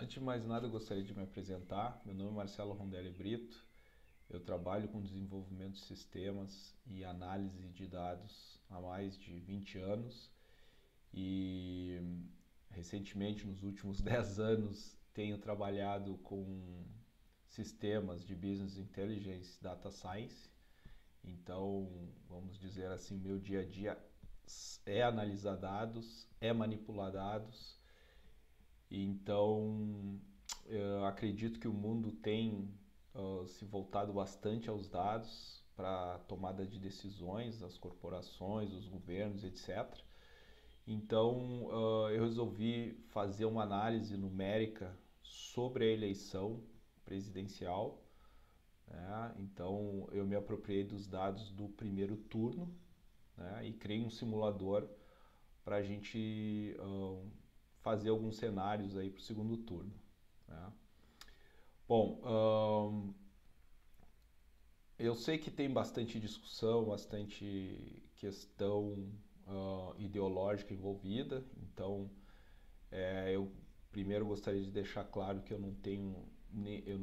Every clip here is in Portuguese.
Antes de mais nada, eu gostaria de me apresentar. Meu nome é Marcelo Rondelli Brito. Eu trabalho com desenvolvimento de sistemas e análise de dados há mais de 20 anos e recentemente, nos últimos 10 anos, tenho trabalhado com sistemas de Business Intelligence e Data Science. Então, vamos dizer assim, meu dia a dia é analisar dados, é manipular dados. Então, eu acredito que o mundo tem se voltado bastante aos dados para tomada de decisões, as corporações, os governos, etc. Então, eu resolvi fazer uma análise numérica sobre a eleição presidencial, né? Então, eu me apropriei dos dados do primeiro turno, né? E criei um simulador para a gente fazer alguns cenários aí para o segundo turno, né? Bom, eu sei que tem bastante discussão, bastante questão ideológica envolvida, então eu primeiro gostaria de deixar claro que eu não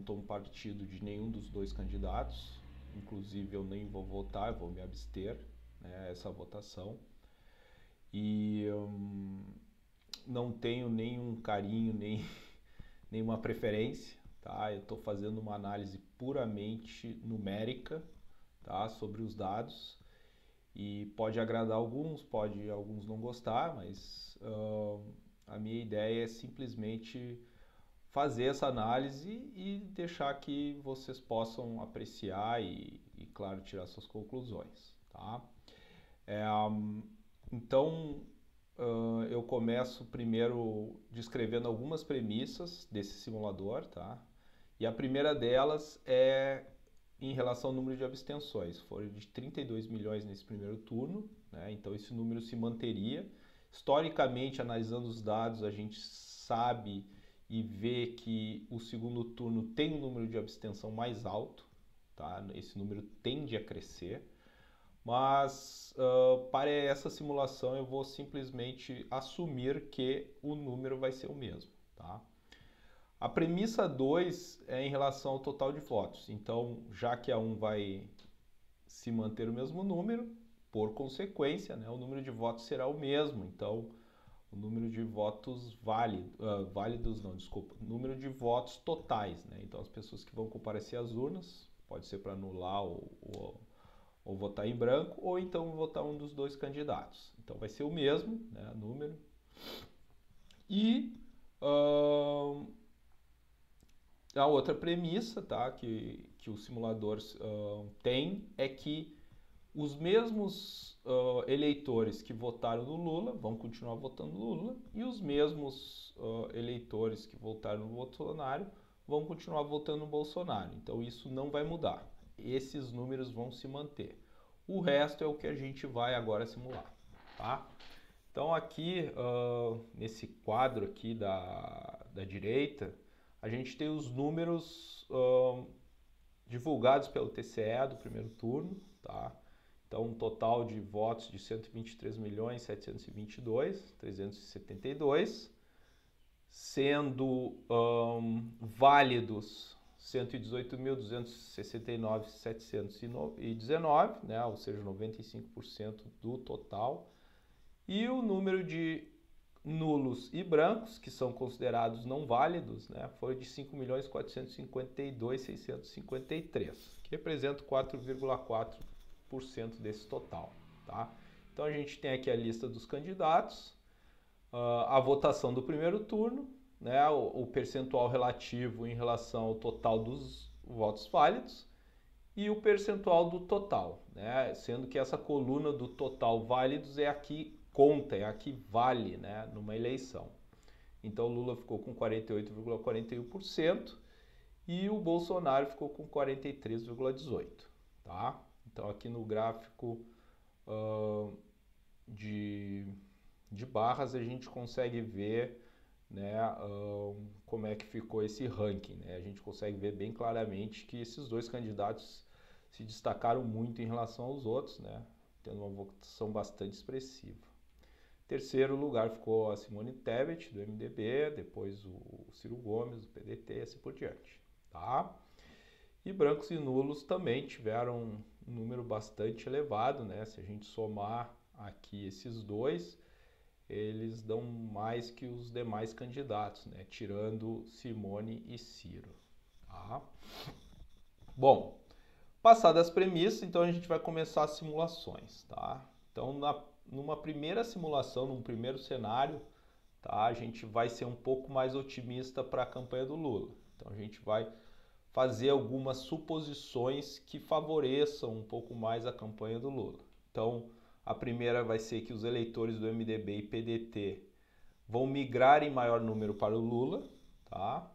tomo partido de nenhum dos dois candidatos, inclusive eu nem vou votar, eu vou me abster, né, essa votação. E não tenho nenhum carinho, nem nenhuma preferência, tá? Eu estou fazendo uma análise puramente numérica, tá? Sobre os dados e pode agradar alguns, pode alguns não gostar, mas a minha ideia é simplesmente fazer essa análise e deixar que vocês possam apreciar e claro, tirar suas conclusões, tá? É, então, eu começo primeiro descrevendo algumas premissas desse simulador, tá? E a primeira delas é em relação ao número de abstenções. Foram de 32 milhões nesse primeiro turno, né? Então esse número se manteria. Historicamente, analisando os dados, a gente sabe e vê que o segundo turno tem um número de abstenção mais alto, tá? Esse número tende a crescer. Mas para essa simulação eu vou simplesmente assumir que o número vai ser o mesmo, tá? A premissa 2 é em relação ao total de votos. Então, já que a 1 vai se manter o mesmo número, por consequência, né, o número de votos será o mesmo. Então, o número de votos válidos, não, desculpa, número de votos totais, né? Então, as pessoas que vão comparecer às urnas, pode ser para anular ou votar em branco, ou então votar um dos dois candidatos. Então vai ser o mesmo, né, número. E a outra premissa, tá, que o simulador tem é que os mesmos eleitores que votaram no Lula vão continuar votando no Lula e os mesmos eleitores que votaram no Bolsonaro vão continuar votando no Bolsonaro. Então isso não vai mudar. Esses números vão se manter. O resto é o que a gente vai agora simular, tá? Então aqui, nesse quadro aqui da direita, a gente tem os números divulgados pelo TCE do primeiro turno, tá? Então um total de votos de 123.722.372, sendo válidos 118.269.719, né? Ou seja, 95% do total. E o número de nulos e brancos, que são considerados não válidos, né, foi de 5.452.653, que representa 4,4% desse total, tá? Então a gente tem aqui a lista dos candidatos, a votação do primeiro turno, né, o percentual relativo em relação ao total dos votos válidos e o percentual do total, né, sendo que essa coluna do total válidos é a que conta, é a que vale, né, numa eleição. Então o Lula ficou com 48,41% e o Bolsonaro ficou com 43,18%, tá? Então aqui no gráfico de barras a gente consegue ver, né, como é que ficou esse ranking, né? A gente consegue ver bem claramente que esses dois candidatos se destacaram muito em relação aos outros, né, tendo uma votação bastante expressiva. Terceiro lugar ficou a Simone Tebet, do MDB, depois o Ciro Gomes, do PDT e assim por diante. Tá? E brancos e nulos também tiveram um número bastante elevado, né? Se a gente somar aqui esses dois, eles dão mais que os demais candidatos, né? Tirando Simone e Ciro. Tá? Bom, passadas as premissas, então a gente vai começar as simulações. Tá? Então, numa primeira simulação, num primeiro cenário, tá? A gente vai ser um pouco mais otimista para a campanha do Lula. Então a gente vai fazer algumas suposições que favoreçam um pouco mais a campanha do Lula. Então, a primeira vai ser que os eleitores do MDB e PDT vão migrar em maior número para o Lula, tá?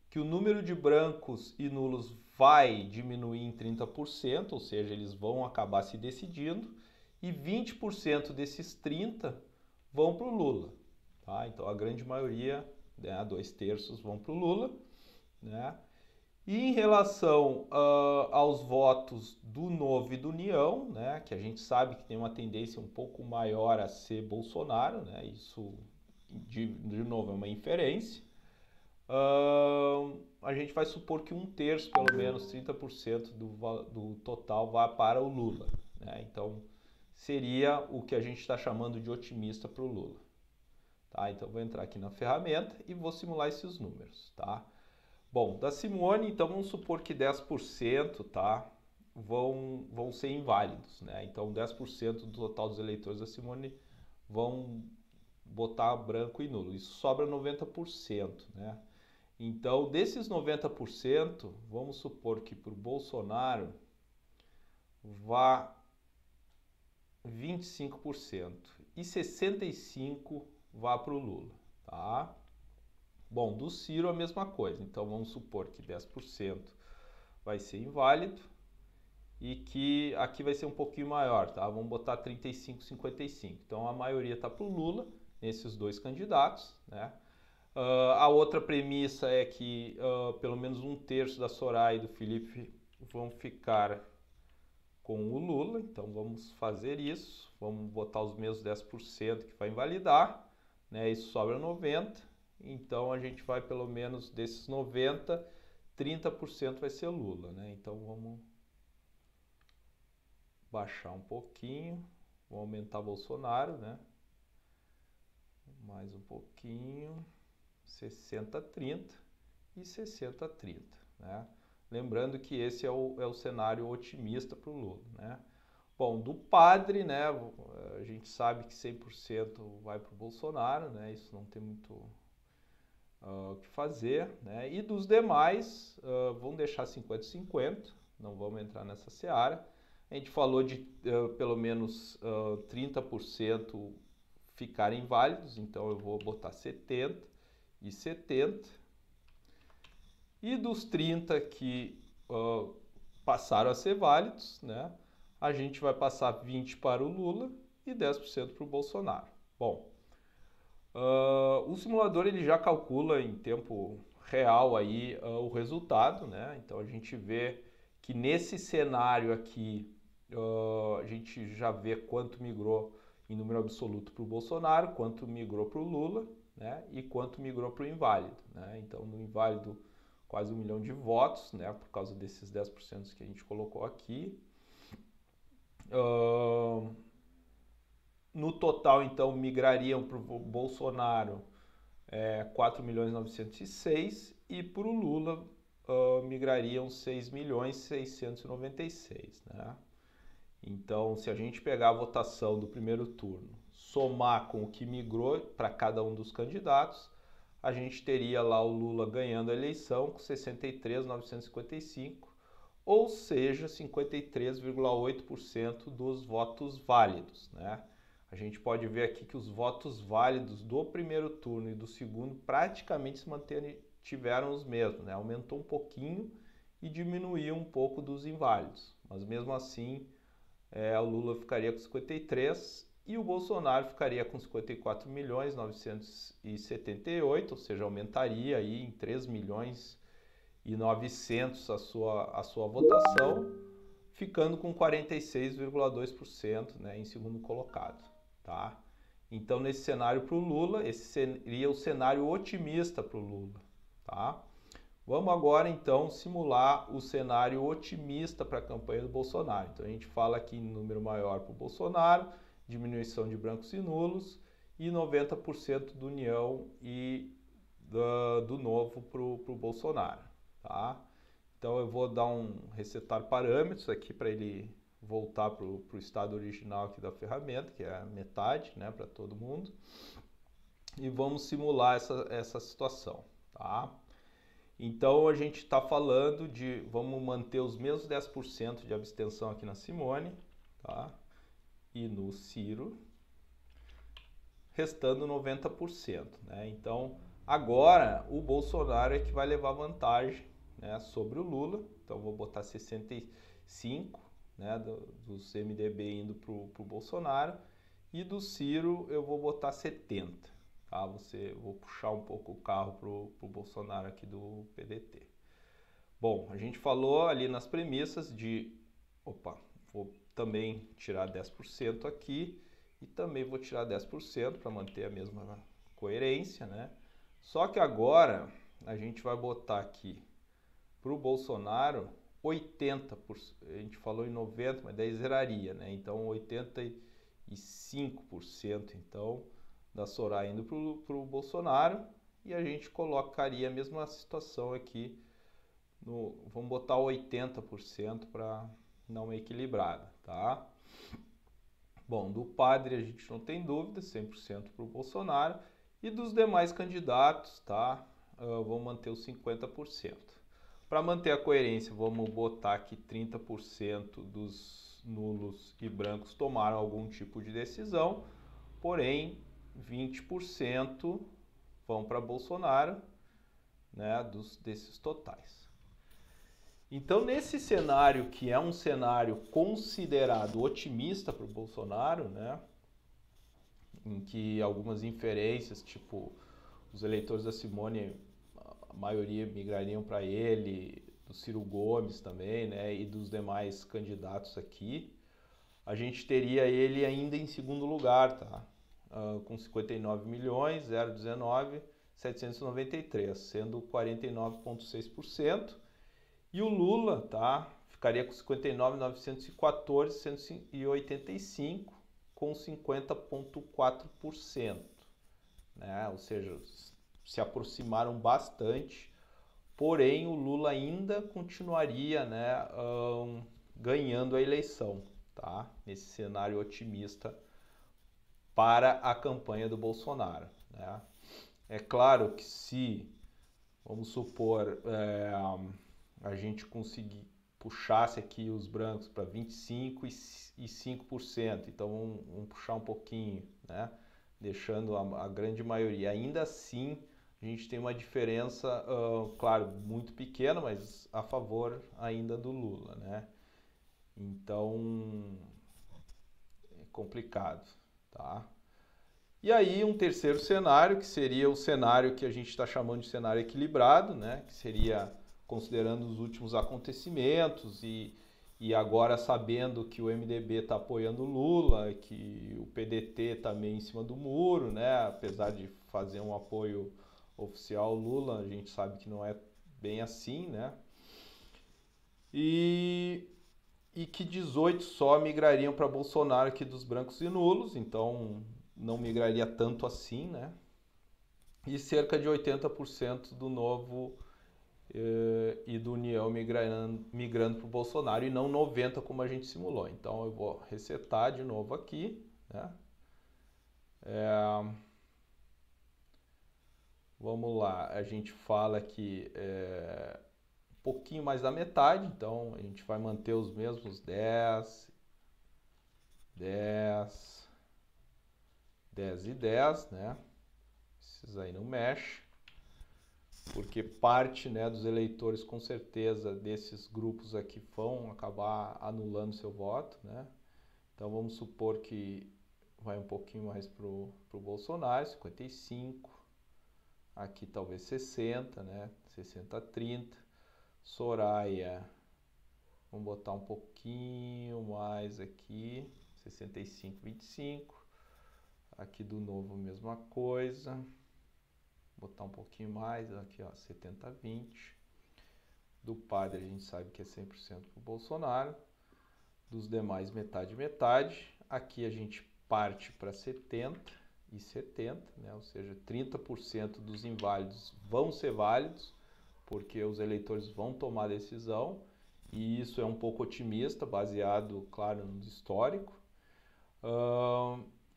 Que o número de brancos e nulos vai diminuir em 30%, ou seja, eles vão acabar se decidindo, e 20% desses 30% vão para o Lula. Tá? Então, a grande maioria, né, 2/3, vão para o Lula, né? E em relação aos votos do Novo e do União, né, que a gente sabe que tem uma tendência um pouco maior a ser Bolsonaro, né, isso de novo é uma inferência, a gente vai supor que 1/3, pelo menos 30% do total vá para o Lula. Né? Então seria o que a gente está chamando de otimista para o Lula. Tá? Então vou entrar aqui na ferramenta e vou simular esses números. Tá? Bom, da Simone, então vamos supor que 10%, tá, vão ser inválidos, né? Então 10% do total dos eleitores da Simone vão botar branco e nulo. Isso sobra 90%, né? Então, desses 90%, vamos supor que para o Bolsonaro vá 25% e 65% vá para o Lula, tá? Bom, do Ciro a mesma coisa, então vamos supor que 10% vai ser inválido e que aqui vai ser um pouquinho maior, tá? Vamos botar 35, 55. Então a maioria está para o Lula, nesses dois candidatos, né? A outra premissa é que pelo menos 1/3 da Soraya e do Felipe vão ficar com o Lula, então vamos fazer isso, vamos botar os mesmos 10% que vai invalidar, né? Isso sobra 90%. Então a gente vai pelo menos desses 90, 30% vai ser Lula, né? Então vamos baixar um pouquinho, vamos aumentar Bolsonaro, né? Mais um pouquinho, 60-30 e 60-30, né? Lembrando que esse é o cenário otimista para o Lula, né? Bom, do padre, né? A gente sabe que 100% vai para o Bolsonaro, né? Isso não tem muito o que fazer, né? E dos demais, vamos deixar 50-50, não vamos entrar nessa seara. A gente falou de pelo menos 30% ficarem válidos, então eu vou botar 70 e 70. E dos 30 que passaram a ser válidos, né? A gente vai passar 20 para o Lula e 10% para o Bolsonaro. Bom, o simulador ele já calcula em tempo real aí o resultado, né? Então a gente vê que nesse cenário aqui a gente já vê quanto migrou em número absoluto para o Bolsonaro, quanto migrou para o Lula, né? E quanto migrou para o inválido, né? Então no inválido quase 1 milhão de votos, né? Por causa desses 10% que a gente colocou aqui. No total, então, migrariam para o Bolsonaro 4.906 e para o Lula migrariam 6.696, né? Então, se a gente pegar a votação do primeiro turno, somar com o que migrou para cada um dos candidatos, a gente teria lá o Lula ganhando a eleição com 63.955, ou seja, 53,8% dos votos válidos, né? A gente pode ver aqui que os votos válidos do primeiro turno e do segundo praticamente se mantiveram os mesmos, né? Aumentou um pouquinho e diminuiu um pouco dos inválidos, mas mesmo assim o Lula ficaria com 53 e o Bolsonaro ficaria com 54.978, ou seja, aumentaria aí em 3.900.000 a sua votação, ficando com 46,2%, né, em segundo colocado, tá? Então, nesse cenário para o Lula, esse seria o cenário otimista para o Lula, tá? Vamos agora, então, simular o cenário otimista para a campanha do Bolsonaro. Então, a gente fala aqui em número maior para o Bolsonaro, diminuição de brancos e nulos e 90% do União e do Novo para o Bolsonaro, tá? Então, eu vou dar resetar parâmetros aqui para ele voltar para o estado original aqui da ferramenta, que é a metade, né, para todo mundo. E vamos simular essa situação, tá? Então, a gente está falando vamos manter os mesmos 10% de abstenção aqui na Simone, tá? E no Ciro, restando 90%, né? Então, agora o Bolsonaro é que vai levar vantagem, né, sobre o Lula. Então, vou botar 65, né, dos MDB indo para o Bolsonaro, e do Ciro eu vou botar 70. Tá? Vou puxar um pouco o carro para o Bolsonaro aqui do PDT. Bom, a gente falou ali nas premissas vou também tirar 10% aqui e também vou tirar 10% para manter a mesma coerência, né? Só que agora a gente vai botar aqui para o Bolsonaro 80%, a gente falou em 90%, mas daí zeraria, né? Então 85%, então, da Soraya indo para o Bolsonaro, e a gente colocaria a mesma situação aqui, vamos botar 80% para dar uma equilibrada, tá? Bom, do padre a gente não tem dúvida, 100% para o Bolsonaro, e dos demais candidatos, tá? Vamos manter os 50%. Para manter a coerência, vamos botar que 30% dos nulos e brancos tomaram algum tipo de decisão, porém 20% vão para Bolsonaro, né, desses totais. Então, nesse cenário, que é um cenário considerado otimista para o Bolsonaro, né, em que algumas inferências, tipo os eleitores da Simone, a maioria migrariam para ele, do Ciro Gomes também, né, e dos demais candidatos aqui, a gente teria ele ainda em segundo lugar, tá? Com 59.019.793, sendo 49,6%. E o Lula, tá, ficaria com 59.914.185, com 50,4%, né? Ou seja, se aproximaram bastante, porém o Lula ainda continuaria, né, ganhando a eleição, tá? Nesse cenário otimista para a campanha do Bolsonaro, né? É claro que se, vamos supor, a gente conseguir puxasse aqui os brancos para 25% e 5%, então vamos puxar um pouquinho, né? Deixando a grande maioria. Ainda assim, a gente tem uma diferença, claro, muito pequena, mas a favor ainda do Lula, né? Então, é complicado, tá? E aí um terceiro cenário, que seria o cenário que a gente está chamando de cenário equilibrado, né? Que seria considerando os últimos acontecimentos e agora sabendo que o MDB está apoiando o Lula, que o PDT está meio em cima do muro, né? Apesar de fazer um apoio oficial ao Lula, a gente sabe que não é bem assim, né? E que 18 só migrariam para Bolsonaro aqui dos brancos e nulos, então não migraria tanto assim, né? E cerca de 80% do Novo e do União migrando para o Bolsonaro, e não 90% como a gente simulou. Então eu vou resetar de novo aqui, né? Vamos lá, a gente fala que um pouquinho mais da metade, então a gente vai manter os mesmos 10 e 10, né? Esses aí não mexe, porque parte, né, dos eleitores com certeza desses grupos aqui vão acabar anulando seu voto, né? Então vamos supor que vai um pouquinho mais pro Bolsonaro, 55, aqui talvez 60, né? 60-30. Soraya, vamos botar um pouquinho mais aqui, 65-25. Aqui do Novo, mesma coisa. Vou botar um pouquinho mais, aqui ó, 70-20. Do Padre a gente sabe que é 100% para o Bolsonaro. Dos demais, metade, metade. Aqui a gente parte para 70 e 70, né? Ou seja, 30% dos inválidos vão ser válidos, porque os eleitores vão tomar a decisão, e isso é um pouco otimista, baseado, claro, no histórico.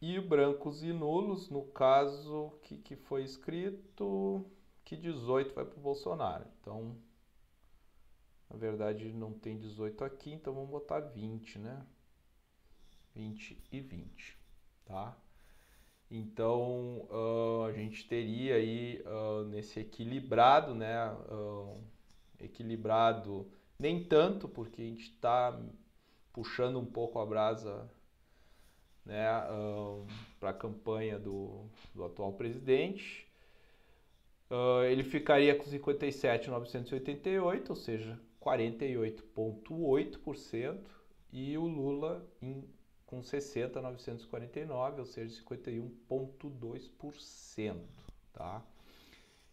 E brancos e nulos, no caso que foi escrito que 18 vai para o Bolsonaro. Então, na verdade, não tem 18 aqui, então vamos botar 20, né? 20 e 20, tá? Então, a gente teria aí nesse equilibrado, né? Equilibrado nem tanto, porque a gente está puxando um pouco a brasa, né, para a campanha do atual presidente. Ele ficaria com 57.988, ou seja, 48,8%, e o Lula com 60.949, ou seja, 51,2%, tá?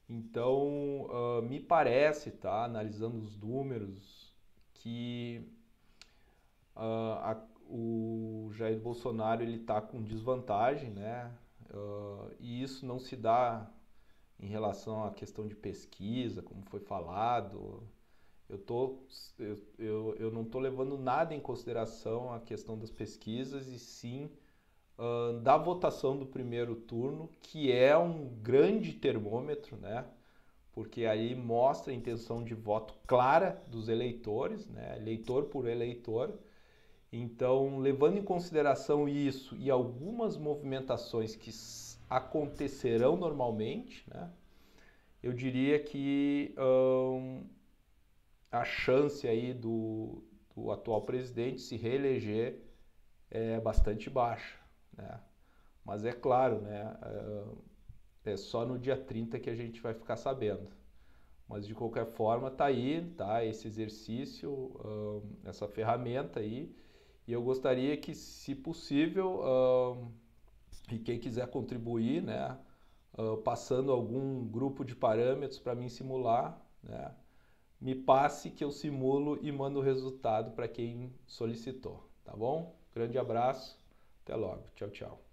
Então, me parece, tá, analisando os números, que o Jair Bolsonaro ele está com desvantagem, né? E isso não se dá em relação à questão de pesquisa, como foi falado. Eu não estou levando nada em consideração a questão das pesquisas, e sim da votação do primeiro turno, que é um grande termômetro, né? Porque aí mostra a intenção de voto clara dos eleitores, né? Eleitor por eleitor. Então, levando em consideração isso e algumas movimentações que acontecerão normalmente, né? Eu diria que a chance aí do atual presidente se reeleger é bastante baixa, né? Mas é claro, né? É só no dia 30 que a gente vai ficar sabendo. Mas de qualquer forma tá aí, tá? Esse exercício, essa ferramenta aí. E eu gostaria que, se possível, e quem quiser contribuir, né? Passando algum grupo de parâmetros para mim simular, né? Me passe que eu simulo e mando o resultado para quem solicitou, tá bom? Grande abraço, até logo, tchau, tchau.